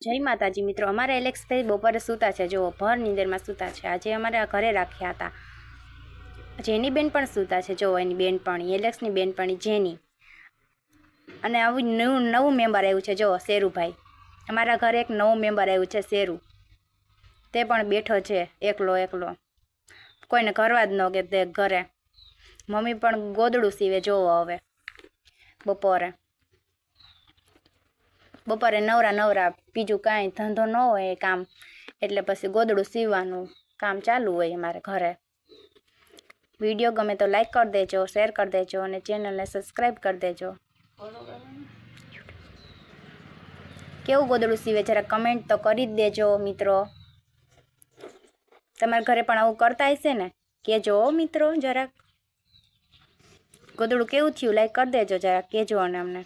જય માતાજી મિત્રો, અમારા એલેક્સભાઈ બપોરે સૂતા છે, જુઓ ભર નીંદરમાં સૂતા છે। આજે અમારા ઘરે રાખ્યા હતા। જેની બેન પણ સૂતા છે, જુઓ એની બેનપણી એલેક્સની બેનપણી જેની। અને આવું નવું મેમ્બર આવ્યું છે, જુઓ શેરુભાઈ। અમારા ઘરે એક નવું મેમ્બર આવ્યું છે, શેરુ। તે પણ બેઠો છે એકલો એકલો, કોઈને કરવા જ ન કે તે ઘરે। મમ્મી પણ ગોદડું સીવે, જોવો હવે બપોરે નવરા બીજું કાંઈ ધંધો ન હોય કામ, એટલે પછી ગોદડું સીવવાનું કામ ચાલુ હોય અમારે ઘરે। વિડીયો ગમે તો લાઈક કરી દેજો, શેર કરી દેજો અને ચેનલને સબસ્ક્રાઈબ કરી દેજો। કેવું ગોદડું સીવે જરા કમેન્ટ તો કરી જ દેજો મિત્રો। તમારા ઘરે પણ આવું કરતા હશે ને, કહેજો મિત્રો જરાક। ગોદડું કેવું થયું લાઈક કરી દેજો જરાક, કહેજો અને અમને।